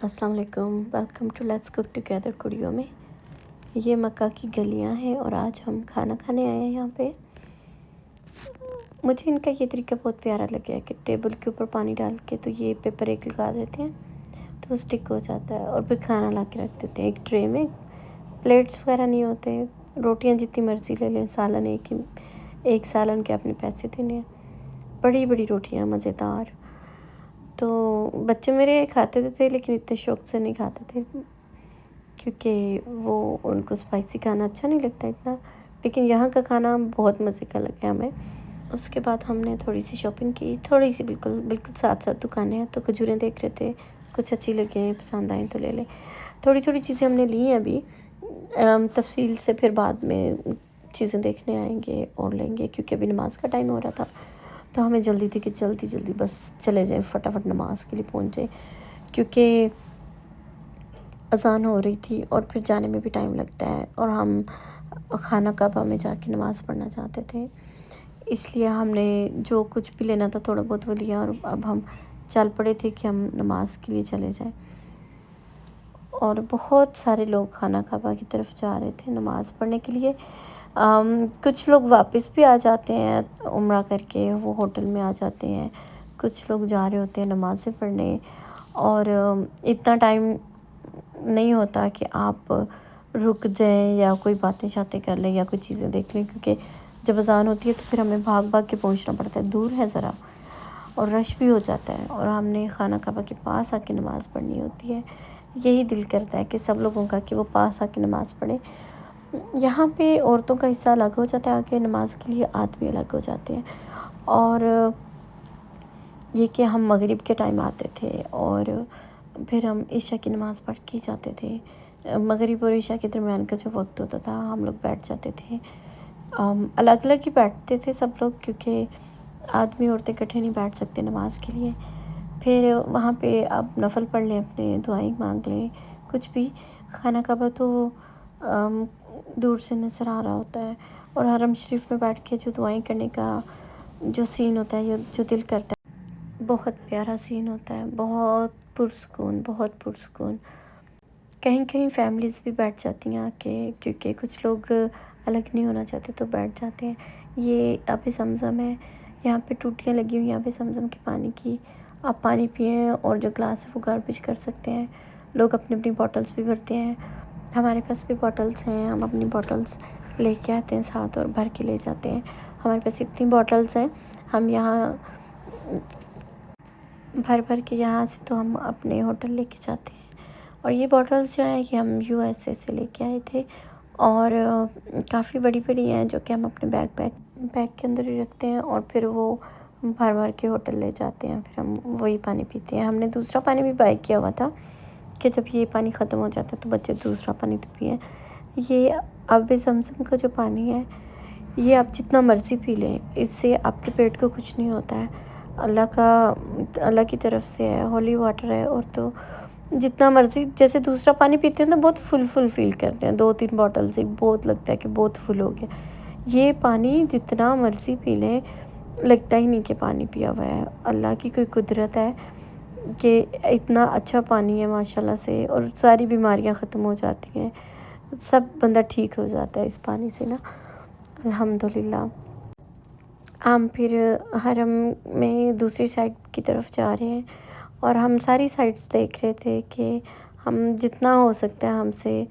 السلام علیکم، welcome to let's cook together کڑیوں میں۔ یہ مکہ کی گلیاں ہیں اور آج ہم کھانا کھانے آئے ہیں یہاں پہ۔ مجھے ان کا یہ طریقہ بہت پیارا لگا کہ ٹیبل کے اوپر پانی ڈال کے تو یہ پیپر ایک لگا دیتے ہیں تو وہ اسٹک ہو جاتا ہے، اور پھر کھانا لا کے رکھ دیتے ہیں ایک ٹرے میں۔ پلیٹس وغیرہ نہیں ہوتے، روٹیاں جتنی مرضی لے لیں، سالن ایک سالن کے اپنے پیسے دینے ہیں، بڑی بڑی روٹیاں مزیدار۔ تو بچے میرے کھاتے تھے لیکن اتنے شوق سے نہیں کھاتے تھے کیونکہ وہ ان کو اسپائسی کھانا اچھا نہیں لگتا اتنا، لیکن یہاں کا کھانا بہت مزے کا لگا ہمیں۔ اس کے بعد ہم نے تھوڑی سی شاپنگ کی، تھوڑی سی بالکل ساتھ دکانیں ہیں، تو کھجوریں دیکھ رہے تھے، کچھ اچھی لگیں پسند آئیں تو لے لیں۔ تھوڑی چیزیں ہم نے لی ہیں ابھی، تفصیل سے پھر بعد میں چیزیں دیکھنے آئیں گے اور لیں گے، کیونکہ ابھی نماز کا ٹائم ہو رہا تھا تو ہمیں جلدی تھی کہ جلدی بس چلے جائیں، فٹافٹ نماز کے لیے پہنچ جائیں، کیونکہ اذان ہو رہی تھی اور پھر جانے میں بھی ٹائم لگتا ہے، اور ہم خانہ کعبہ میں جا کے نماز پڑھنا چاہتے تھے، اس لیے ہم نے جو کچھ بھی لینا تھا تھوڑا بہت وہ لیا، اور اب ہم چل پڑے تھے کہ ہم نماز کے لیے چلے جائیں۔ اور بہت سارے لوگ خانہ کعبہ کی طرف جا رہے تھے نماز پڑھنے کے لیے۔ کچھ لوگ واپس بھی آ جاتے ہیں عمرہ کر کے، وہ ہوٹل میں آ جاتے ہیں، کچھ لوگ جا رہے ہوتے ہیں نمازیں پڑھنے، اور اتنا ٹائم نہیں ہوتا کہ آپ رک جائیں یا کوئی باتیں شاتیں کر لیں یا کوئی چیزیں دیکھ لیں، کیونکہ جب اذان ہوتی ہے تو پھر ہمیں بھاگ کے پہنچنا پڑتا ہے، دور ہے ذرا اور رش بھی ہو جاتا ہے، اور ہم نے خانہ کعبہ کے پاس آ کے نماز پڑھنی ہوتی ہے۔ یہی دل کرتا ہے کہ سب لوگوں کا کہ وہ پاس آ کے نماز پڑھیں۔ یہاں پہ عورتوں کا حصہ الگ ہو جاتا ہے، آگے نماز کے لیے آدمی الگ ہو جاتے ہیں، اور یہ کہ ہم مغرب کے ٹائم آتے تھے اور پھر ہم عشاء کی نماز پڑھ کے جاتے تھے۔ مغرب اور عشاء کے درمیان کا جو وقت ہوتا تھا ہم لوگ بیٹھ جاتے تھے، الگ الگ ہی بیٹھتے تھے سب لوگ، کیونکہ آدمی عورتیں اکٹھے نہیں بیٹھ سکتے نماز کے لیے۔ پھر وہاں پہ آپ نفل پڑھ لیں، اپنے دعائیں مانگ لیں، کچھ بھی۔ خانہ کعبہ تو دور سے نظر آ رہا ہوتا ہے، اور حرم شریف میں بیٹھ کے جو دعائیں کرنے کا جو سین ہوتا ہے، جو دل کرتا ہے، بہت پیارا سین ہوتا ہے، بہت پرسکون۔ کہیں فیملیز بھی بیٹھ جاتی ہیں آ کے، کیونکہ کچھ لوگ الگ نہیں ہونا چاہتے تو بیٹھ جاتے ہیں۔ یہ آب زمزم ہے، یہاں پہ ٹوٹیاں لگی ہوئی ہیں آب زمزم کے پانی کی، آپ پانی پئیں اور جو گلاس ہے وہ گاربیج کر سکتے ہیں۔ لوگ اپنی بوٹلز بھی بھرتے ہیں، ہمارے پاس بھی بوٹلز ہیں، ہم اپنی بوٹلز لے کے آتے ہیں ساتھ اور بھر کے لے جاتے ہیں۔ ہمارے پاس اتنی بوٹلز ہیں، ہم یہاں بھر کے یہاں سے تو ہم اپنے ہوٹل لے کے جاتے ہیں۔ اور یہ بوٹلز جو ہیں کہ ہم USA سے لے کے آئے تھے، اور کافی بڑی ہیں، جو کہ ہم اپنے بیگ کے اندر ہی رکھتے ہیں، اور پھر وہ بھر کے ہوٹل لے جاتے ہیں، پھر ہم وہی پانی پیتے ہیں۔ ہم نے دوسرا پانی بھی بائی کیا ہوا تھا کہ جب یہ پانی ختم ہو جاتا ہے تو بچے دوسرا پانی تو پئیں۔ یہ آب زمزم کا جو پانی ہے، یہ آپ جتنا مرضی پی لیں، اس سے آپ کے پیٹ کو کچھ نہیں ہوتا ہے، اللہ کی طرف سے ہے، ہولی واٹر ہے، اور تو جتنا مرضی، جیسے دوسرا پانی پیتے ہیں تو بہت فل فیل کرتے ہیں، 2-3 بوٹل سے بہت لگتا ہے کہ بہت فل ہو گیا۔ یہ پانی جتنا مرضی پی لیں، لگتا ہی نہیں کہ پانی پیا ہوا ہے۔ اللہ کی کوئی قدرت ہے کہ اتنا اچھا پانی ہے ماشاءاللہ سے، اور ساری بیماریاں ختم ہو جاتی ہیں، سب بندہ ٹھیک ہو جاتا ہے اس پانی سے نا، الحمدللہ۔ ہم پھر حرم میں دوسری سائڈ کی طرف جا رہے ہیں، اور ہم ساری سائڈس دیکھ رہے تھے کہ ہم جتنا ہو سکتا ہے ہم سے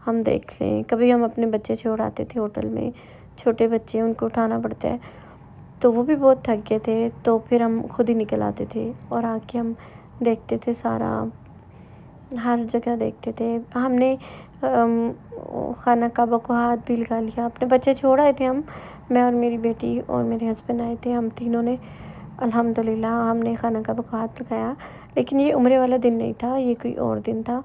ہم دیکھ لیں۔ کبھی ہم اپنے بچے چھوڑ آتے تھے ہوٹل میں، چھوٹے بچے، ان کو اٹھانا پڑتا ہے، تو وہ بھی بہت تھک گئے تھے، تو پھر ہم خود ہی نکل آتے تھے اور آ کے ہم دیکھتے تھے، سارا ہر جگہ دیکھتے تھے۔ ہم نے خانہ کعبہ کو ہاتھ بھی لگا لیا، اپنے بچے چھوڑ آئے تھے، میں اور میری بیٹی اور میرے ہسبینڈ آئے تھے، ہم تینوں نے الحمدللہ ہم نے خانہ کعبہ کو ہاتھ لگایا۔ لیکن یہ عمرے والا دن نہیں تھا، یہ کوئی اور دن تھا۔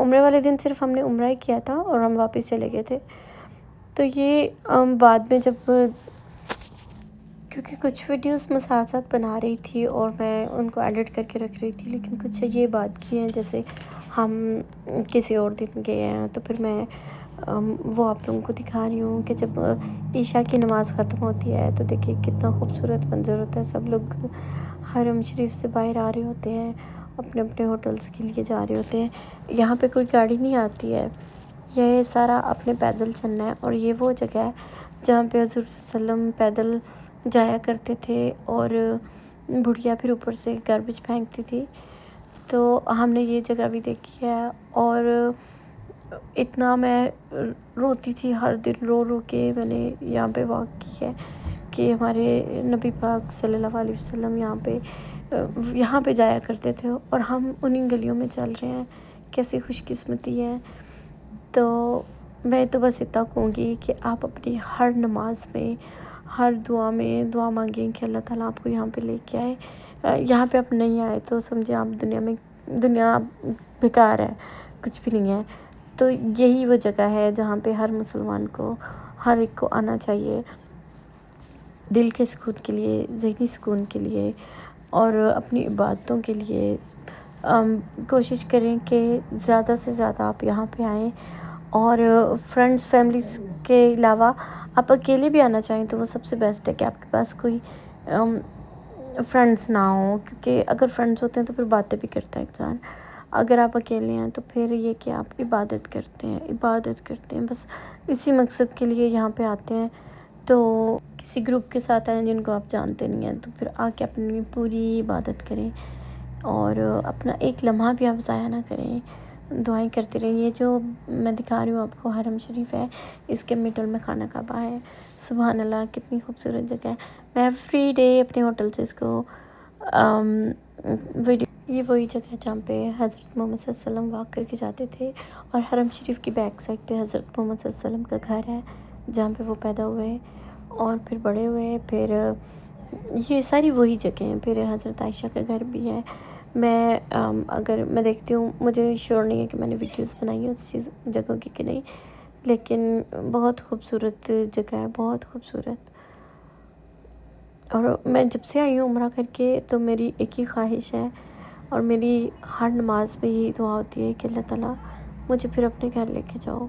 عمرے والے دن صرف ہم نے عمرہ ہی کیا تھا اور ہم واپس چلے گئے تھے۔ تو یہ بعد میں جب، کیونکہ کچھ ویڈیوز میں ساتھ بنا رہی تھی اور میں ان کو ایڈٹ کر کے رکھ رہی تھی، لیکن کچھ یہ بات کی ہیں جیسے ہم کسی اور دن گئے ہیں، تو پھر میں وہ آپ لوگوں کو دکھا رہی ہوں کہ جب عشاء کی نماز ختم ہوتی ہے تو دیکھیے کتنا خوبصورت منظر ہوتا ہے، سب لوگ حرم شریف سے باہر آ رہے ہوتے ہیں، اپنے اپنے ہوٹلس کے لیے جا رہے ہوتے ہیں. یہاں پہ کوئی گاڑی نہیں آتی ہے، یہ سارا اپنے پیدل چلنا ہے. اور یہ وہ جگہ ہے جہاں پہ حضور صلی اللہ علیہ وسلم پیدل جایا کرتے تھے اور بڑھیا پھر اوپر سے گاربیج پھینکتی تھی. تو ہم نے یہ جگہ بھی دیکھی ہے. اور اتنا میں روتی تھی ہر دن، رو رو کے میں نے یہاں پہ واک کی ہے کہ ہمارے نبی پاک صلی اللہ علیہ وسلم یہاں پہ جایا کرتے تھے اور ہم انہیں گلیوں میں چل رہے ہیں. کیسی خوش قسمتی ہے. تو میں تو بس اتنا کہوں گی کہ آپ اپنی ہر نماز میں، ہر دعا میں دعا مانگیں کہ اللہ تعالیٰ آپ کو یہاں پہ لے کے آئے. یہاں پہ آپ نہیں آئے تو سمجھے آپ دنیا بیکار ہے، کچھ بھی نہیں ہے. تو یہی وہ جگہ ہے جہاں پہ ہر مسلمان کو، ہر ایک کو آنا چاہیے، دل کے سکون کے لیے، ذہنی سکون کے لیے اور اپنی عبادتوں کے لیے. کوشش کریں کہ زیادہ سے زیادہ آپ یہاں پہ آئیں. اور فرینڈس فیملیز کے علاوہ آپ اکیلے بھی آنا چاہیں تو وہ سب سے بیسٹ ہے کہ آپ کے پاس کوئی فرینڈس نہ ہوں، کیونکہ اگر فرینڈس ہوتے ہیں تو پھر باتیں بھی کرتا ہے انسان. اگر آپ اکیلے ہیں تو پھر یہ کہ آپ عبادت کرتے ہیں بس اسی مقصد کے لیے یہاں پہ آتے ہیں. تو کسی گروپ کے ساتھ آئیں جن کو آپ جانتے نہیں ہیں تو پھر آ کے اپنی پوری عبادت کریں اور اپنا ایک لمحہ بھی آپ ضائع نہ کریں. دعائیں کرتے رہیں. یہ جو میں دکھا رہی ہوں آپ کو حرم شریف ہے، اس کے مڈل میں خانہ کعبہ ہے. سبحان اللہ، کتنی خوبصورت جگہ ہے. میں ایوری ڈے اپنے ہوٹل سے اس کو ویڈیو، یہ وہی جگہ ہے جہاں پہ حضرت محمد صلی اللہ علیہ وسلم واک کر کے جاتے تھے. اور حرم شریف کی بیک سائڈ پہ حضرت محمد صلی اللہ علیہ وسلم کا گھر ہے جہاں پہ وہ پیدا ہوئے اور پھر بڑے ہوئے. پھر یہ ساری وہی جگہ ہیں. پھر حضرت عائشہ کا گھر بھی ہے. اگر میں دیکھتی ہوں، مجھے شیور نہیں ہے کہ میں نے ویڈیوز بنائی ہیں اس جگہوں کی کہ نہیں، لیکن بہت خوبصورت جگہ ہے، بہت خوبصورت. اور میں جب سے آئی ہوں عمرہ کر کے تو میری ایک ہی خواہش ہے اور میری ہر نماز میں یہی دعا ہوتی ہے کہ اللہ تعالیٰ مجھے پھر اپنے گھر لے کے جاؤ،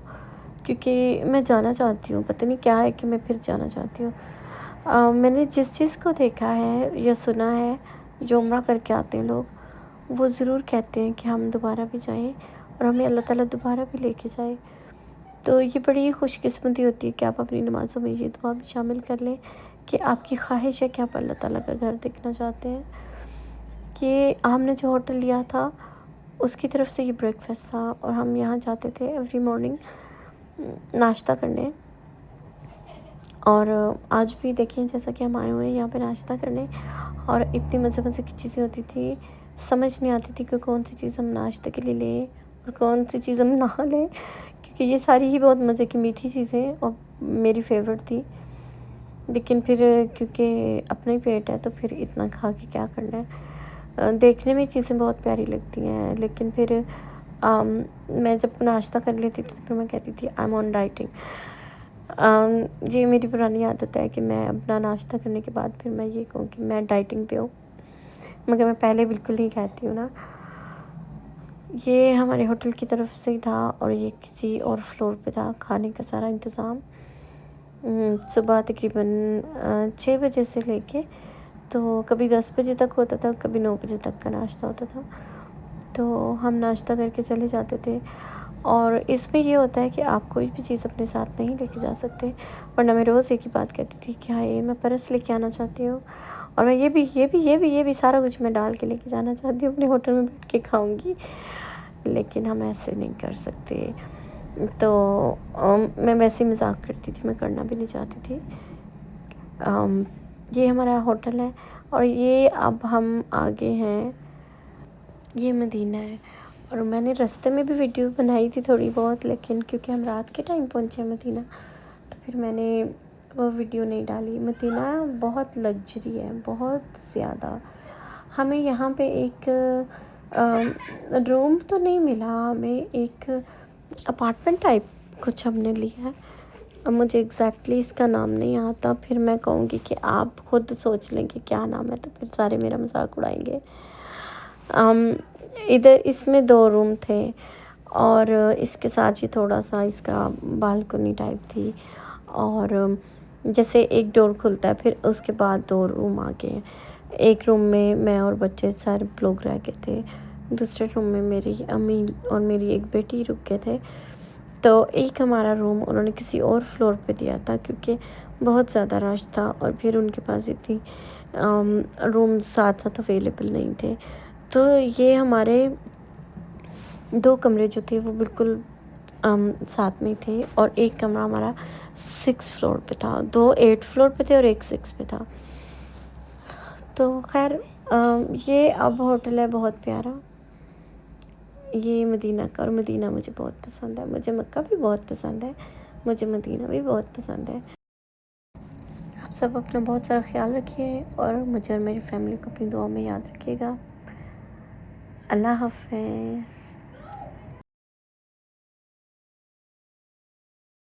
کیونکہ میں جانا چاہتی ہوں. پتہ نہیں کیا ہے کہ میں پھر جانا چاہتی ہوں. میں نے جس چیز کو دیکھا ہے یا سنا ہے، جو عمرہ کر کے آتے ہیں لوگ، وہ ضرور کہتے ہیں کہ ہم دوبارہ بھی جائیں اور ہمیں اللہ تعالیٰ دوبارہ بھی لے کے جائے. تو یہ بڑی خوش قسمتی ہوتی ہے کہ آپ اپنی نمازوں میں یہ دعا بھی شامل کر لیں کہ آپ کی خواہش ہے کہ آپ اللہ تعالیٰ کا گھر دیکھنا چاہتے ہیں. کہ ہم نے جو ہوٹل لیا تھا اس کی طرف سے یہ بریک فاسٹ تھا اور ہم یہاں جاتے تھے ایوری مارننگ ناشتہ کرنے. اور آج بھی دیکھیں جیسا کہ ہم آئے ہوئے ہیں یہاں پہ ناشتہ کرنے، اور اتنی مزے مزے کی چیزیں ہوتی تھی، سمجھ نہیں آتی تھی کہ کون سی چیز ہم ناشتے کے لیے لیں اور کون سی چیز ہم نہ لیں، کیونکہ یہ ساری ہی بہت مزے کی میٹھی چیزیں اور میری فیوریٹ تھی. لیکن پھر کیونکہ اپنا ہی پیٹ ہے تو پھر اتنا کھا کے کیا کرنا ہے. دیکھنے میں چیزیں بہت پیاری لگتی ہیں، لیکن پھر میں جب ناشتہ کر لیتی تھی تو پھر میں کہتی تھی آئی ایم آن ڈائٹنگ. یہ میری پرانی عادت ہے کہ میں اپنا ناشتہ کرنے کے بعد پھر میں یہ کہوں کہ میں ڈائٹنگ پہ ہوں، مگر میں پہلے بالکل نہیں کہتی ہوں نا. یہ ہمارے ہوٹل کی طرف سے ہی تھا اور یہ کسی اور فلور پہ تھا کھانے کا سارا انتظام. صبح تقریباً 6 بجے سے لے کے تو کبھی 10 بجے تک ہوتا تھا، کبھی 9 بجے تک کا ناشتہ ہوتا تھا. تو ہم ناشتہ کر کے چلے جاتے تھے. اور اس میں یہ ہوتا ہے کہ آپ کوئی بھی چیز اپنے ساتھ نہیں لے کے جا سکتے، ورنہ میں روز ایک ہی بات کہتی تھی کہ ہاں میں پرس لے کے آنا چاہتی ہوں اور میں یہ بھی سارا کچھ میں ڈال کے لے کے جانا چاہتی ہوں، اپنے ہوٹل میں بیٹھ کے کھاؤں گی. لیکن ہم ایسے نہیں کر سکتے. تو میں ویسے ہی مذاق کرتی تھی، میں کرنا بھی نہیں چاہتی تھی. یہ ہمارا ہوٹل ہے اور یہ اب ہم آگے ہیں، یہ مدینہ ہے. اور میں نے راستے میں بھی ویڈیو بنائی تھی تھوڑی بہت، لیکن کیونکہ ہم رات کے ٹائم پہنچے مدینہ تو پھر میں نے وہ ویڈیو نہیں ڈالی. مدینہ بہت لگژری ہے، بہت زیادہ. ہمیں یہاں پہ ایک روم تو نہیں ملا، ہمیں ایک اپارٹمنٹ ٹائپ کچھ ہم نے لیا ہے. اب مجھے ایگزیکٹلی اس کا نام نہیں آتا، پھر میں کہوں گی کہ آپ خود سوچ لیں کہ کیا نام ہے تو پھر سارے میرا مذاق اڑائیں گے. ادھر اس میں 2 روم تھے اور اس کے ساتھ ہی تھوڑا سا اس کا بالکنی ٹائپ تھی. اور جیسے ایک ڈور کھلتا ہے پھر اس کے بعد 2 روم آگے ہیں. ایک روم میں اور بچے سارے لوگ رہ گئے تھے. دوسرے روم میں میری امی اور میری ایک بیٹی رک گئے تھے، تو ایک ہمارا روم انہوں نے کسی اور فلور پہ دیا تھا کیونکہ بہت زیادہ رش تھا، اور پھر ان کے پاس اتنی روم ساتھ ساتھ اویلیبل نہیں تھے، تو یہ ہمارے 2 کمرے جو تھے وہ بالکل ساتھ میں تھے، اور ایک کمرہ ہمارا 6 فلور پہ تھا، 2 8 فلور پہ تھے اور ایک 6 پہ تھا۔ تو خیر یہ اب ہوٹل ہے بہت پیارا، یہ مدینہ کا، اور مدینہ مجھے بہت پسند ہے، مجھے مکہ بھی بہت پسند ہے، مجھے مدینہ بھی بہت پسند ہے۔ آپ سب اپنا بہت سارا خیال رکھیے، اور مجھے اور میری فیملی کو اپنی دعا میں یاد رکھیے گا۔ اللہ حافظ۔